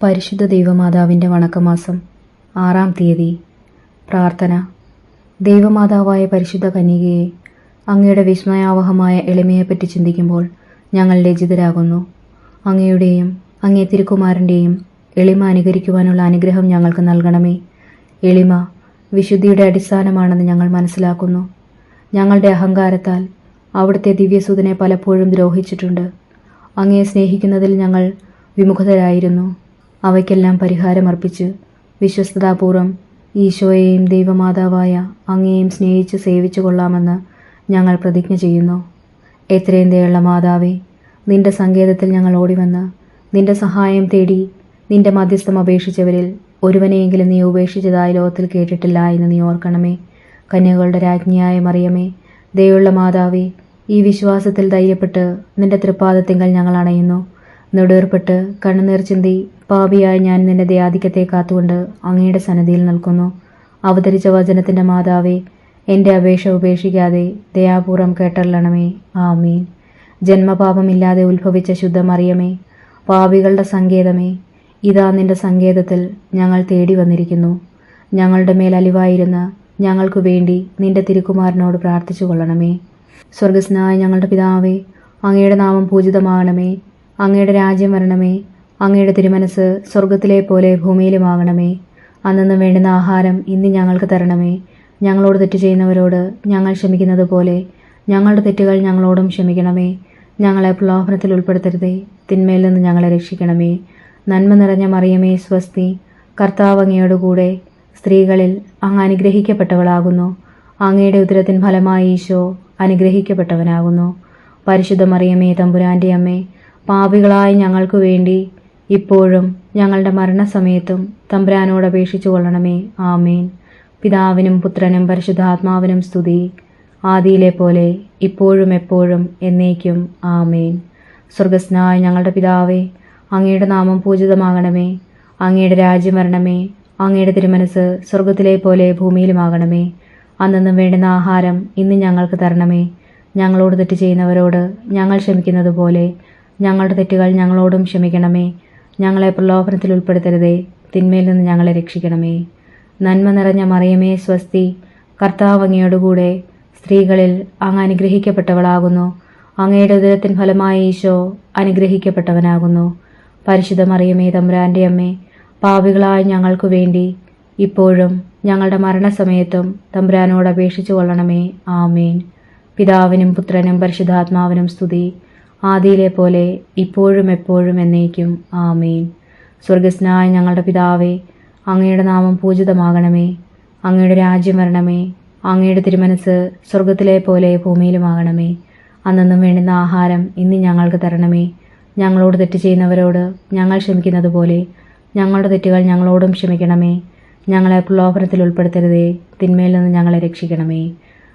പരിശുദ്ധ ദൈവമാതാവിൻ്റെ വണക്കമാസം 6-ാം തീയതി. പ്രാർത്ഥന. ദൈവമാതാവായ പരിശുദ്ധ കന്യകയെ, അങ്ങയുടെ വിസ്മയാവഹമായ എളിമയെപ്പറ്റി ചിന്തിക്കുമ്പോൾ ഞങ്ങൾ ലജ്ജിതരാകുന്നു. അങ്ങയുടെയും അങ്ങേ തിരുക്കുമാരൻ്റെയും എളിമ അനുകരിക്കുവാനുള്ള അനുഗ്രഹം ഞങ്ങൾക്ക് നൽകണമേ. എളിമ വിശുദ്ധിയുടെ അടിസ്ഥാനമാണെന്ന് ഞങ്ങൾ മനസ്സിലാക്കുന്നു. ഞങ്ങളുടെ അഹങ്കാരത്താൽ അവിടുത്തെ ദിവ്യസൂതനെ പലപ്പോഴും ദ്രോഹിച്ചിട്ടുണ്ട്. അങ്ങയെ സ്നേഹിക്കുന്നതിൽ ഞങ്ങൾ വിമുഖതരായിരുന്നു. അവയ്ക്കെല്ലാം പരിഹാരമർപ്പിച്ച് വിശ്വസ്തതാപൂർവം ഈശോയെയും ദൈവമാതാവായ അങ്ങയെയും സ്നേഹിച്ച് സേവിച്ചു കൊള്ളാമെന്ന് ഞങ്ങൾ പ്രതിജ്ഞ ചെയ്യുന്നു. എത്രയും ദയുള്ള മാതാവേ, നിന്റെ സങ്കേതത്തിൽ ഞങ്ങൾ ഓടിവന്ന് നിന്റെ സഹായം തേടി നിന്റെ മധ്യസ്ഥം അപേക്ഷിച്ചവരിൽ ഒരുവനെയെങ്കിലും നീ ഉപേക്ഷിച്ചതായി ലോകത്തിൽ കേട്ടിട്ടില്ല എന്ന് നീ ഓർക്കണമേ. കന്യകളുടെ രാജ്ഞിയായ മറിയമേ, ദയുള്ള മാതാവേ, ഈ വിശ്വാസത്തിൽ ധൈര്യപ്പെട്ട് നിന്റെ തൃപ്പാദത്തിങ്കൽ ഞങ്ങൾ അണയുന്നു. നെടുവേർപ്പെട്ട് കണ്ണുനീർ ചിന്തി പാപിയായ ഞാൻ നിന്റെ ദയാധിക്യത്തെ കാത്തുകൊണ്ട് അങ്ങയുടെ സന്നിധിയിൽ നിൽക്കുന്നു. അവതരിച്ച വചനത്തിൻ്റെ മാതാവേ, എൻ്റെ അപേക്ഷ ഉപേക്ഷിക്കാതെ ദയാപൂർവം കേട്ടല്ലണമേ. ആമീൻ. ജന്മപാപമില്ലാതെ ഉത്ഭവിച്ച ശുദ്ധമറിയമേ, പാപികളുടെ സങ്കേതമേ, ഇതാ നിന്റെ സങ്കേതത്തിൽ ഞങ്ങൾ തേടി വന്നിരിക്കുന്നു. ഞങ്ങളുടെ മേൽ അലിവായിരുന്ന് ഞങ്ങൾക്കു വേണ്ടി നിന്റെ തിരുക്കുമാരനോട് പ്രാർത്ഥിച്ചു കൊള്ളണമേ. സ്വർഗസ്നായ ഞങ്ങളുടെ പിതാവേ, അങ്ങയുടെ നാമം പൂജിതമാകണമേ. അങ്ങയുടെ രാജ്യം വരണമേ. അങ്ങയുടെ തിരുമനസ് സ്വർഗത്തിലെ പോലെ ഭൂമിയിലുമാകണമേ. അന്നു വേണ്ടുന്ന ആഹാരം ഇന്ന് ഞങ്ങൾക്ക് തരണമേ. ഞങ്ങളോട് തെറ്റ് ചെയ്യുന്നവരോട് ഞങ്ങൾ ക്ഷമിക്കുന്നത് പോലെ ഞങ്ങളുടെ തെറ്റുകൾ ഞങ്ങളോടും ക്ഷമിക്കണമേ. ഞങ്ങളെ പ്രലോഭനത്തിൽ ഉൾപ്പെടുത്തരുതേ, തിന്മയിൽ നിന്ന് ഞങ്ങളെ രക്ഷിക്കണമേ. നന്മ നിറഞ്ഞ മറിയമേ, സ്വസ്തി. കർത്താവ് അങ്ങയോടുകൂടെ സ്ത്രീകളിൽ അങ്ങ് അനുഗ്രഹിക്കപ്പെട്ടവളാകുന്നു. അങ്ങയുടെ ഉദരത്തിൻ ഫലമായി ഈശോ അനുഗ്രഹിക്കപ്പെട്ടവനാകുന്നു. പരിശുദ്ധ മറിയമേ, തമ്പുരാൻ്റെ അമ്മേ, പാപികളായ ഞങ്ങൾക്കു വേണ്ടി ഇപ്പോഴും ഞങ്ങളുടെ മരണസമയത്തും തമ്പുരാനോട് അപേക്ഷിച്ചു കൊള്ളണമേ. ആമേൻ. പിതാവിനും പുത്രനും പരിശുദ്ധാത്മാവിനും സ്തുതി, ആദിയിലെ പോലെ ഇപ്പോഴും എപ്പോഴും എന്നേക്കും. ആമേൻ. സ്വർഗസ്നായ ഞങ്ങളുടെ പിതാവേ, അങ്ങയുടെ നാമം പൂജിതമാകണമേ. അങ്ങയുടെ രാജ്യം വരണമേ. അങ്ങയുടെ തിരുമനസ് സ്വർഗത്തിലെ പോലെ ഭൂമിയിലുമാകണമേ. അന്നു വേണ്ടുന്ന ആഹാരം ഇന്ന് ഞങ്ങൾക്ക് തരണമേ. ഞങ്ങളോട് തെറ്റ് ചെയ്യുന്നവരോട് ഞങ്ങൾ ക്ഷമിക്കുന്നത് പോലെ ഞങ്ങളുടെ തെറ്റുകൾ ഞങ്ങളോടും ക്ഷമിക്കണമേ. ഞങ്ങളെ പ്രലോഭനത്തിൽ ഉൾപ്പെടുത്തരുതേ, തിന്മയിൽ നിന്ന് ഞങ്ങളെ രക്ഷിക്കണമേ. നന്മ നിറഞ്ഞ മറിയമേ, സ്വസ്തി. കർത്താവ് അങ്ങയോടുകൂടെ സ്ത്രീകളിൽ അങ്ങ് അനുഗ്രഹിക്കപ്പെട്ടവളാകുന്നു. അങ്ങയുടെ ഉദരത്തിൻ ഫലമായി ഈശോ അനുഗ്രഹിക്കപ്പെട്ടവനാകുന്നു. പരിശുദ്ധ മറിയമേ, തമ്പുരാൻ്റെ അമ്മേ, പാപികളായ ഞങ്ങൾക്കു വേണ്ടി ഇപ്പോഴും ഞങ്ങളുടെ മരണസമയത്തും തമ്പുരാനോട് അപേക്ഷിച്ചു കൊള്ളണമേ. ആമേൻ. പിതാവിനും പുത്രനും പരിശുദ്ധാത്മാവിനും സ്തുതി, ആദിയിലെ പോലെ ഇപ്പോഴും എപ്പോഴും എന്നേക്കും. ആമേൻ. സ്വർഗസ്നായ ഞങ്ങളുടെ പിതാവേ, അങ്ങയുടെ നാമം പൂജിതമാകണമേ. അങ്ങയുടെ രാജ്യം വരണമേ. അങ്ങയുടെ തിരുമനസ് സ്വർഗത്തിലെ പോലെ ഭൂമിയിലുമാകണമേ. അന്നു വേണ്ടുന്ന ആഹാരം ഇന്ന് ഞങ്ങൾക്ക് തരണമേ. ഞങ്ങളോട് തെറ്റ് ചെയ്യുന്നവരോട് ഞങ്ങൾ ക്ഷമിക്കുന്നത് പോലെ ഞങ്ങളുടെ തെറ്റുകൾ ഞങ്ങളോടും ക്ഷമിക്കണമേ. ഞങ്ങളെ പ്രലോഭനത്തിൽ ഉൾപ്പെടുത്തരുതേ, തിന്മയിൽ നിന്ന് ഞങ്ങളെ രക്ഷിക്കണമേ.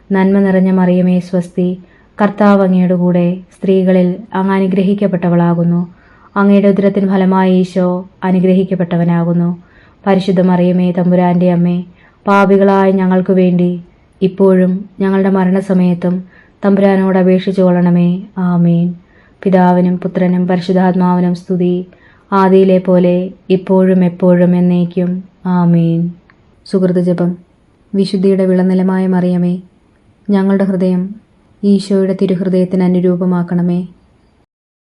നന്മ നിറഞ്ഞ മറിയമേ, സ്വസ്തി. കർത്താവ് അങ്ങയുടെ കൂടെ സ്ത്രീകളിൽ അങ്ങ് അനുഗ്രഹിക്കപ്പെട്ടവളാകുന്നു. അങ്ങയുടെ ഉദരത്തിൻ ഫലമായി ഈശോ അനുഗ്രഹിക്കപ്പെട്ടവനാകുന്നു. പരിശുദ്ധ മറിയമേ, തമ്പുരാൻ്റെ അമ്മേ, പാപികളായ ഞങ്ങൾക്കു വേണ്ടി ഇപ്പോഴും ഞങ്ങളുടെ മരണസമയത്തും തമ്പുരാനോട് അപേക്ഷിച്ചു കൊള്ളണമേ. ആമേൻ. പിതാവിനും പുത്രനും പരിശുദ്ധാത്മാവിനും സ്തുതി, ആദിയിലെ പോലെ ഇപ്പോഴും എപ്പോഴും എന്നേക്കും. ആമേൻ. സുഹൃതജപം. വിശുദ്ധിയുടെ വിളനിലമായ മറിയമേ, ഞങ്ങളുടെ ഹൃദയം ഈശോയുടെ തിരുഹൃദയത്തിന് അനുരൂപമാക്കണമേ.